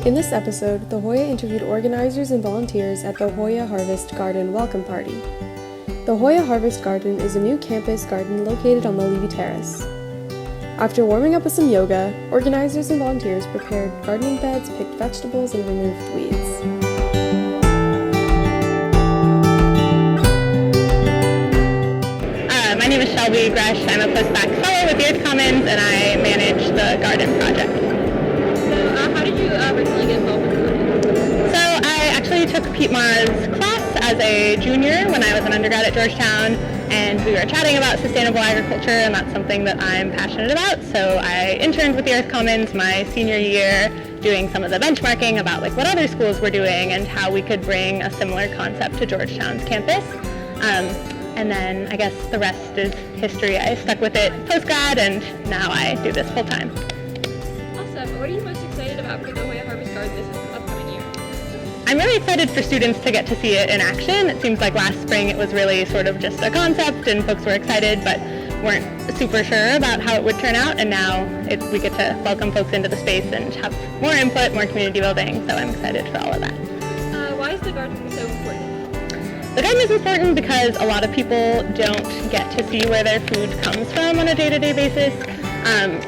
In this episode, the Hoya interviewed organizers and volunteers at the Hoya Harvest Garden Welcome Party. The Hoya Harvest Garden is a new campus garden located on the Levy Terrace. After warming up with some yoga, organizers and volunteers prepared gardening beds, picked vegetables, and removed weeds. My name is Shelby Gresh. I'm a postbac fellow with the Earth Commons, and I manage the garden project. So how did you originally get involved with the garden? So I actually took Pete Ma's class as a junior when I was an undergrad at Georgetown, and we were chatting about sustainable agriculture, and that's something that I'm passionate about. So I interned with the Earth Commons my senior year, doing some of the benchmarking about what other schools were doing and how we could bring a similar concept to Georgetown's campus. And then I guess the rest is history. I stuck with it post-grad, and now I do this full-time. Awesome. What are you most excited about for the Hoya Harvest Garden this upcoming year? I'm really excited for students to get to see it in action. It seems like last spring it was really sort of just a concept and folks were excited but weren't super sure about how it would turn out, and now we get to welcome folks into the space and have more input, more community building, so I'm excited for all of that. Why is the garden so important? The garden is important because a lot of people don't get to see where their food comes from on a day-to-day basis.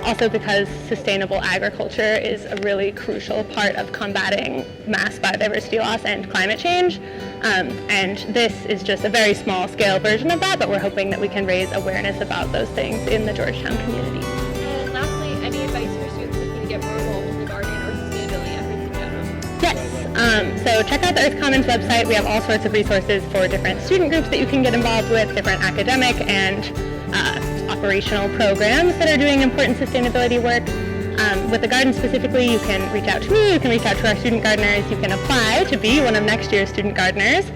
Also because sustainable agriculture is a really crucial part of combating mass biodiversity loss and climate change. And this is just a very small scale version of that, but we're hoping that we can raise awareness about those things in the Georgetown community. And lastly, any advice for students looking to get more involved in the garden or sustainability efforts in general? Yes. So check out the Earth Commons website. We have all sorts of resources for different student groups that you can get involved with, different academic and operational programs that are doing important sustainability work. With the garden specifically, you can reach out to me, you can reach out to our student gardeners, you can apply to be one of next year's student gardeners.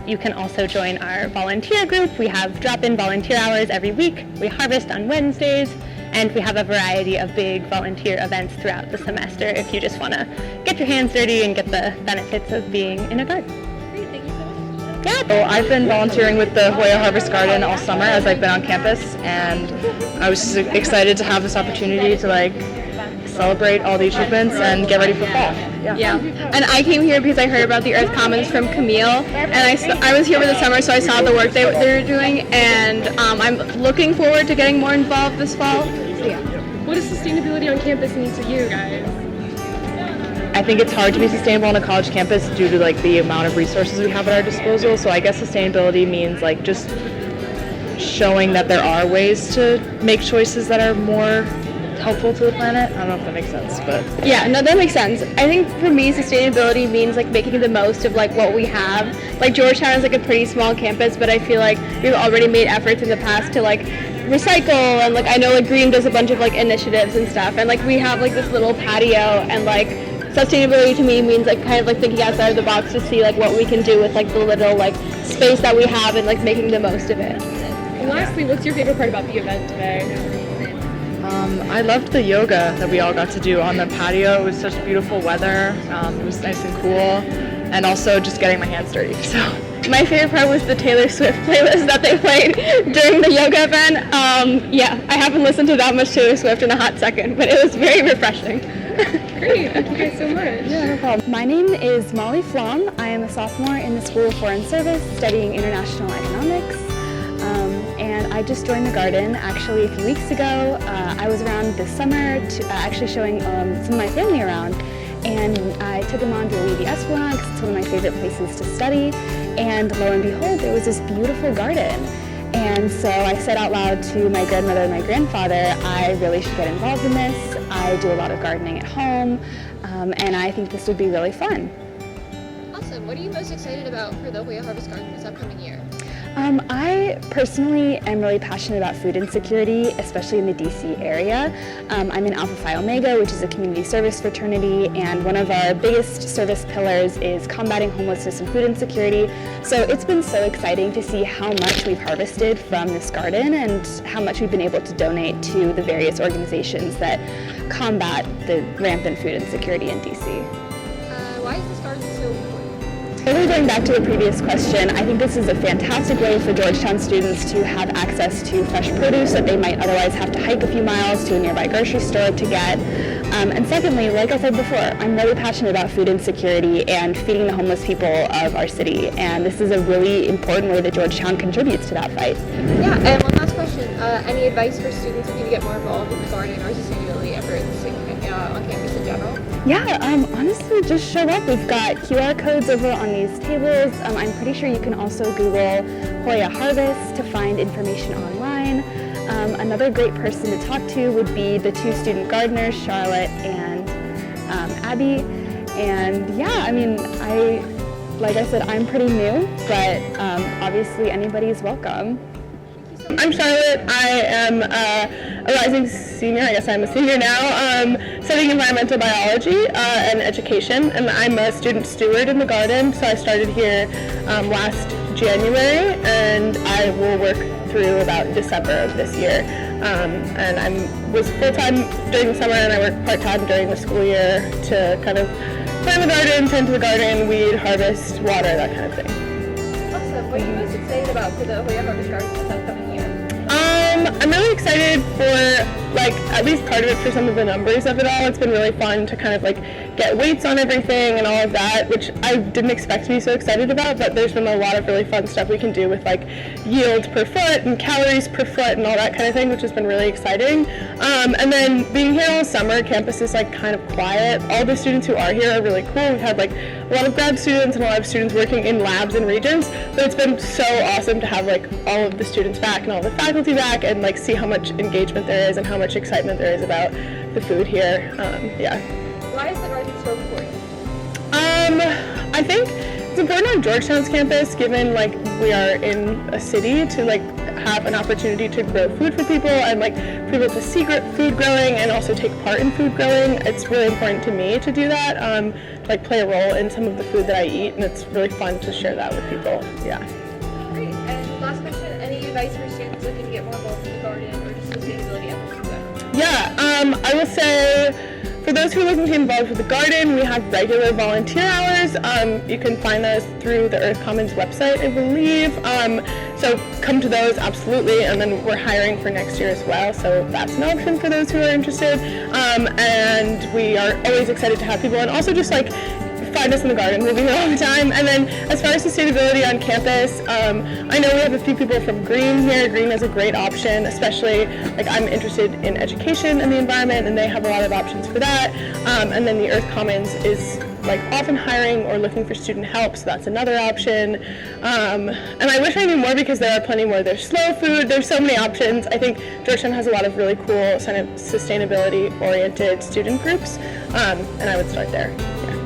You can also join our volunteer group. We have drop-in volunteer hours every week. We harvest on Wednesdays, and we have a variety of big volunteer events throughout the semester if you just want to get your hands dirty and get the benefits of being in a garden. Great, thank you so much. Yeah. So I've been volunteering with the Hoya Harvest Garden all summer as I've been on campus, and I was just excited to have this opportunity to celebrate all the achievements and get ready for fall. Yeah, and I came here because I heard about the Earth Commons from Camille, and I was here for the summer, so I saw the work they were doing, and I'm looking forward to getting more involved this fall. So yeah. What does sustainability on campus mean to you guys? I think it's hard to be sustainable on a college campus due to the amount of resources we have at our disposal. So I guess sustainability means just showing that there are ways to make choices that are more helpful to the planet. I don't know if that makes sense, but Yeah, no, that makes sense. I think for me, sustainability means making the most of what we have. Georgetown is a pretty small campus, but I feel we've already made efforts in the past to recycle, and I know Green does a bunch of initiatives and stuff, and we have this little patio, and sustainability to me means kind of thinking outside of the box to see what we can do with the little space that we have and making the most of it. And lastly, what's your favorite part about the event today? I loved the yoga that we all got to do on the patio. It was such beautiful weather. It was nice and cool, and also just getting my hands dirty. So My favorite part was the Taylor Swift playlist that they played during the yoga event. Yeah, I haven't listened to that much Taylor Swift in a hot second, but it was very refreshing. Great, thank you guys so much. yeah, no problem. My name is Molly Flom. I am a sophomore in the School of Foreign Service studying international economics. And I just joined the garden actually a few weeks ago. I was around this summer actually showing some of my family around. And I took them on to Levy Esplanade because it's one of my favorite places to study. And lo and behold, there was this beautiful garden. And so I said out loud to my grandmother and my grandfather, I really should get involved in this. I do a lot of gardening at home, and I think this would be really fun. Awesome. What are you most excited about for the Hoya Harvest Garden this upcoming year? I personally am really passionate about food insecurity, especially in the DC area. I'm in Alpha Phi Omega, which is a community service fraternity, and one of our biggest service pillars is combating homelessness and food insecurity. So it's been so exciting to see how much we've harvested from this garden and how much we've been able to donate to the various organizations that combat the rampant food insecurity in DC. Why is this garden so important? Really going back to the previous question, I think this is a fantastic way for Georgetown students to have access to fresh produce that they might otherwise have to hike a few miles to a nearby grocery store to get. And secondly, like I said before, I'm really passionate about food insecurity and feeding the homeless people of our city, and this is a really important way that Georgetown contributes to that fight. Yeah, and one last question. Any advice for students looking to get more involved in the garden or sustainability efforts on campus in general? Yeah, honestly, just show up. We've got QR codes over on these tables. I'm pretty sure you can also Google Hoya Harvest to find information online. Another great person to talk to would be the 2 student gardeners, Charlotte and Abby. And yeah, I mean, like I said, I'm pretty new, but obviously anybody's welcome. I'm Charlotte. I am a rising senior. I guess I'm a senior now, studying environmental biology and education, and I'm a student steward in the garden. So I started here last January, and I will work through about December of this year. And I was full-time during the summer, and I work part-time during the school year to kind of plant the garden, tend to the garden, weed, harvest, water, that kind of thing. Awesome. What are you most excited about for the Hoya Harvest Garden this upcoming year? I'm really excited for, like, at least part of it for some of the numbers of it all. It's been really fun to kind of, like, get weights on everything and all of that, which I didn't expect to be so excited about, but there's been a lot of really fun stuff we can do with, like, yield per foot and calories per foot and all that kind of thing, which has been really exciting. And then being here all summer, campus is, like, kind of quiet. All the students who are here are really cool. We've had, like, a lot of grad students and a lot of students working in labs and regions, but it's been so awesome to have, like, all of the students back and all the faculty back and, like, see how much engagement there is and how much excitement there is about the food here. Yeah. Why is the garden so important? I think it's important on Georgetown's campus, given like we are in a city, to like have an opportunity to grow food for people and like for people to see food growing and also take part in food growing. It's really important to me to do that, to like play a role in some of the food that I eat, and it's really fun to share that with people. Yeah. Great. And last question, any advice for students looking to get more involved in the garden or just sustainability efforts in general? Yeah, I will say, for those who are looking to get involved with the garden, we have regular volunteer hours. You can find those through the Earth Commons website, I believe. So come to those, absolutely. And then we're hiring for next year as well, so that's an option for those who are interested. And we are always excited to have people, and also just like find us in the garden. We'll be here all the time. And then as far as sustainability on campus, I know we have a few people from Green here. Green is a great option, especially like I'm interested in education and the environment, and they have a lot of options for that. And then the Earth Commons is like often hiring or looking for student help, so that's another option. And I wish I knew more because there are plenty more. There's slow food, there's so many options. I think Georgetown has a lot of really cool kind of sustainability oriented student groups, and I would start there. Yeah.